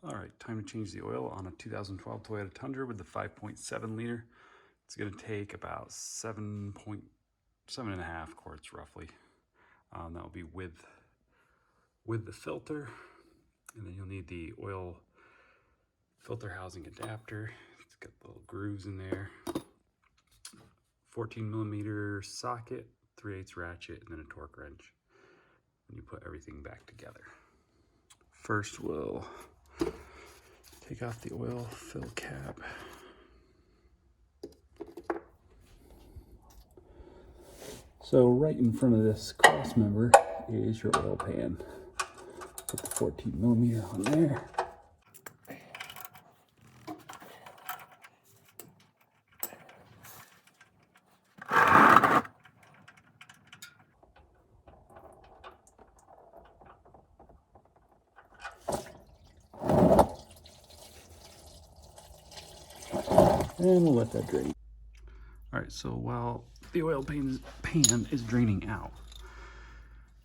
All right, time to change the oil on a 2012 Toyota Tundra with the 5.7 liter. It's going to take about 7.5 quarts roughly. That will be with the filter, and then you'll need the oil filter housing adapter. It's got little grooves in there. 14mm socket, 3/8 ratchet, and then a torque wrench. And you put everything back together. First, we'll take off the oil fill cap. So right in front of this cross member is your oil pan. Put the 14mm on there. And we'll let that drain. All right, so while the oil pan is draining out,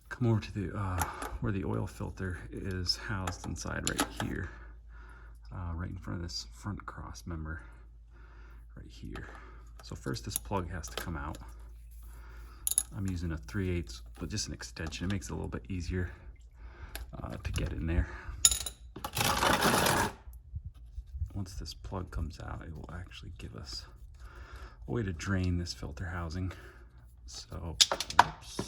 come over to the where the oil filter is housed inside right here, right in front of this front cross member right here. So first this plug has to come out. I'm using a 3/8, but just an extension. It makes it a little bit easier to get in there. Once this plug comes out, it will actually give us a way to drain this filter housing. So, oops.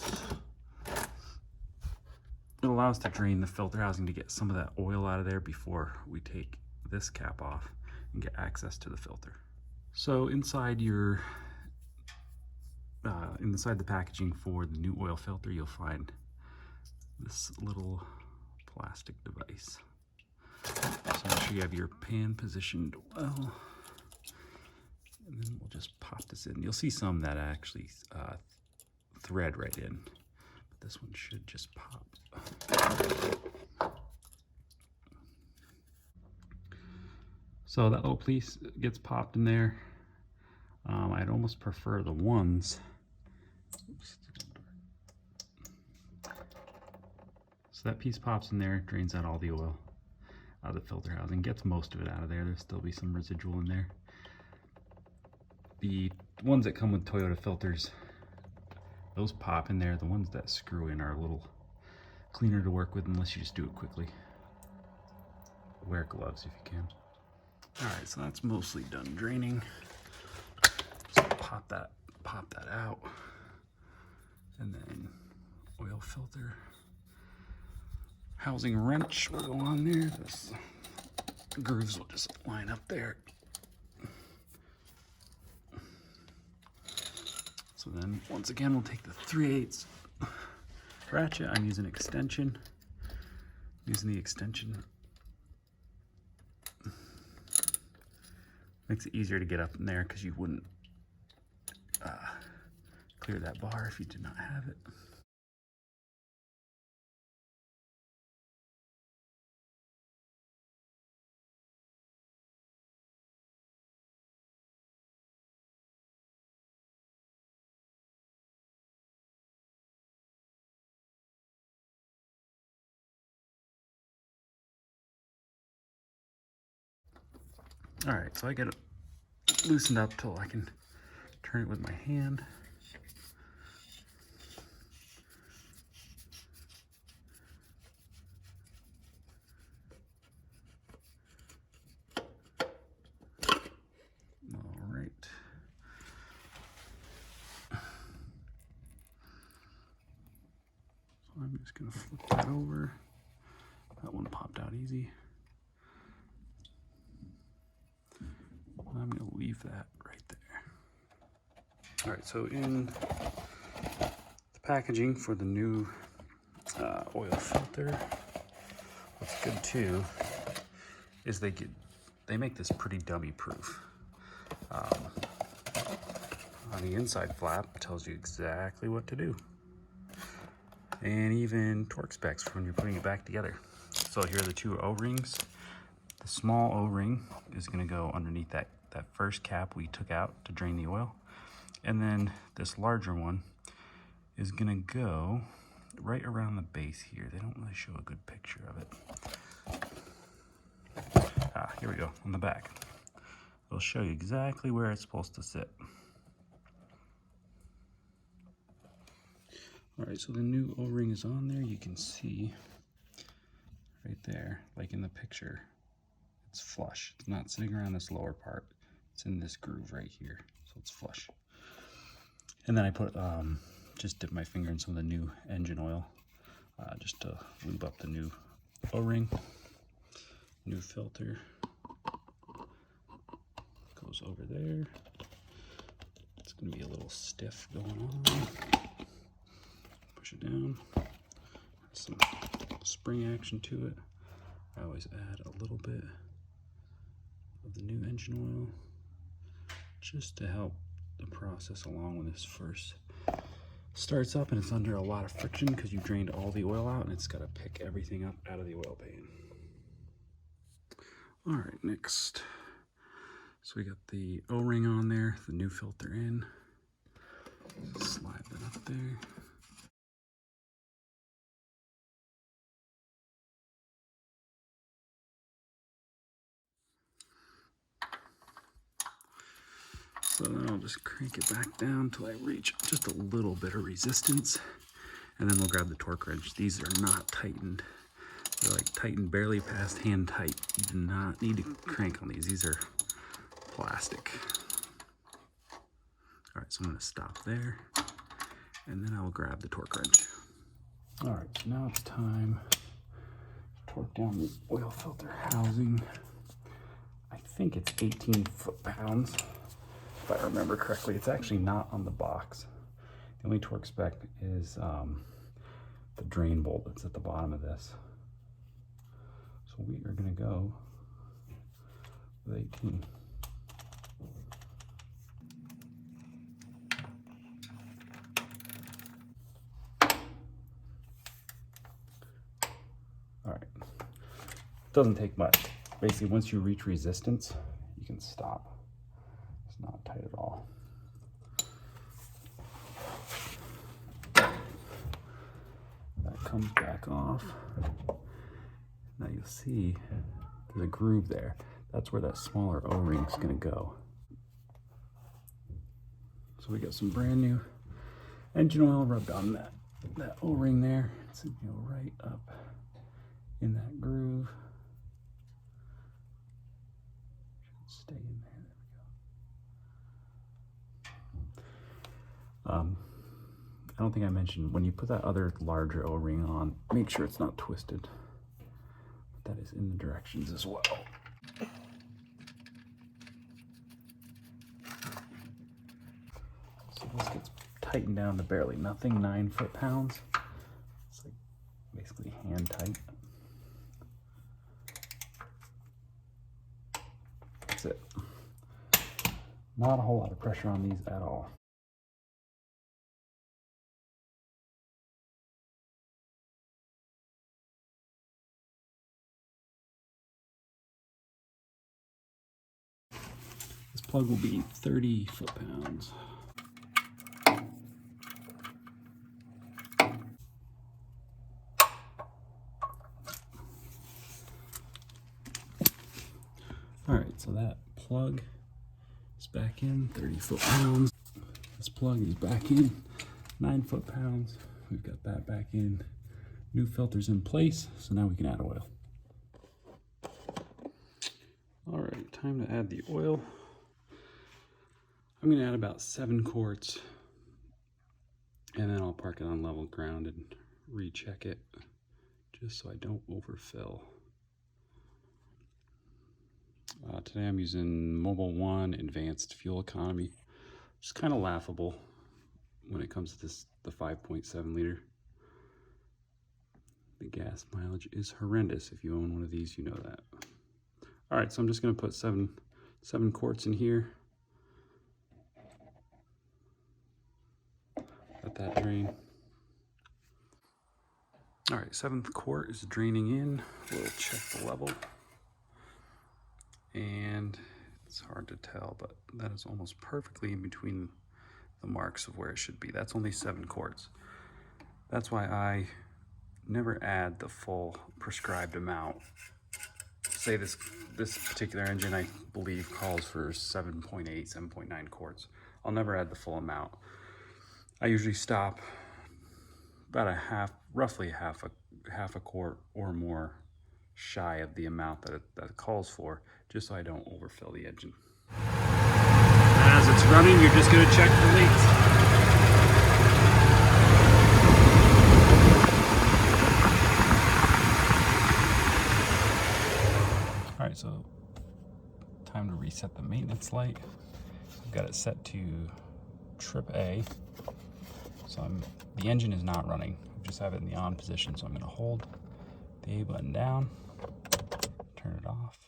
It allows to drain the filter housing to get some of that oil out of there before we take this cap off and get access to the filter. So inside inside the packaging for the new oil filter, you'll find this little plastic device. So make sure you have your pan positioned well. And then we'll just pop this in. You'll see some that actually thread right in, but this one should just pop. So that little piece gets popped in there. I'd almost prefer the ones. Oops. So that piece pops in there, drains out all the oil out of the filter housing, gets most of it out of there. There'll still be some residual in there. The ones that come with Toyota filters, those pop in there. The ones that screw in are a little cleaner to work with unless you just do it quickly. Wear gloves if you can. All right, so that's mostly done draining. So pop that out, and then oil filter housing wrench will go on there. This grooves will just line up there. So then once again, we'll take the 3/8 ratchet. I'm using extension. Using the extension makes it easier to get up in there because you wouldn't clear that bar if you did not have it. All right, so I get it loosened up till I can turn it with my hand. All right. So I'm just gonna flip that over. That one popped out easy. I'm gonna leave that right there. All right, so in the packaging for the new oil filter, what's good too is they make this pretty dummy proof. On the inside flap, it tells you exactly what to do, and even torque specs for when you're putting it back together. So here are the two O-rings. The small O-ring is going to go underneath that first cap we took out to drain the oil, and then this larger one is going to go right around the base here. They don't really show a good picture of it. here we go, on the back. It'll show you exactly where it's supposed to sit. All right, so the new O-ring is on there. You can see right there, like in the picture, it's flush. It's not sitting around this lower part. It's in this groove right here, so it's flush. And then I put, just dip my finger in some of the new engine oil, just to lube up the new O-ring. New filter goes over there. It's gonna be a little stiff going on. Push it down. Some spring action to it. I always add a little bit of the new engine oil just to help the process along when this first starts up and it's under a lot of friction because you drained all the oil out and it's got to pick everything up out of the oil pan. All right, next. So we got the O-ring on there, the new filter in. Slide that up there. So then I'll just crank it back down until I reach just a little bit of resistance. And then we'll grab the torque wrench. These are not tightened. They're like tightened barely past hand tight. You do not need to crank on these. These are plastic. All right, so I'm gonna stop there. And then I'll grab the torque wrench. All right, so now it's time to torque down the oil filter housing. I think it's 18 foot-pounds. If I remember correctly. It's actually not on the box. The only torque spec is the drain bolt that's at the bottom of this. So we are going to go with 18. All right. Doesn't take much. Basically, once you reach resistance, you can stop. It's not tight at all. That comes back off. Now you'll see there's a groove there. That's where that smaller O-ring is going to go. So we got some brand new engine oil rubbed on that O-ring there. It's going to go right up in that groove. Should stay in there. There we go. I don't think I mentioned, when you put that other larger O-ring on, make sure it's not twisted. That is in the directions as well. So this gets tightened down to barely nothing, 9 foot-pounds. It's like basically hand tight. That's it. Not a whole lot of pressure on these at all. This plug will be 30 foot-pounds. All right, so that plug is back in, 30 foot-pounds. This plug is back in, 9 foot-pounds. We've got that back in. New filter's in place, so now we can add oil. All right, time to add the oil. I'm gonna add about 7 quarts, and then I'll park it on level ground and recheck it, just so I don't overfill. Today I'm using Mobil 1 Advanced Fuel Economy. It's kind of laughable when it comes to the 5.7 liter. The gas mileage is horrendous. If you own one of these, you know that. All right, so I'm just gonna put seven quarts in here. Let that drain. All right, 7th quart is draining in. We'll check the level. And it's hard to tell, but that is almost perfectly in between the marks of where it should be. That's only 7 quarts. That's why I never add the full prescribed amount say this particular engine, I believe, calls for 7.8, 7.9 quarts. I'll never add the full amount. I usually stop about roughly half a quart or more shy of the amount that it calls for, just so I don't overfill the engine. As it's running, you're just going to check the leaks. All right, so time to reset the maintenance light. I've got it set to trip A. So the engine is not running. I just have it in the on position, so I'm going to hold the A button down, turn it off,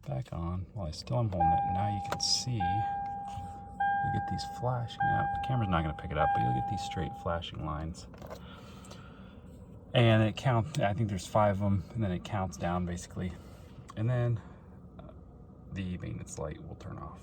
back on while I still am holding it. Now you can see you get these flashing up. The camera's not going to pick it up, but you'll get these straight flashing lines. And it counts, I think there's 5 of them, and then it counts down basically. And then the maintenance light will turn off.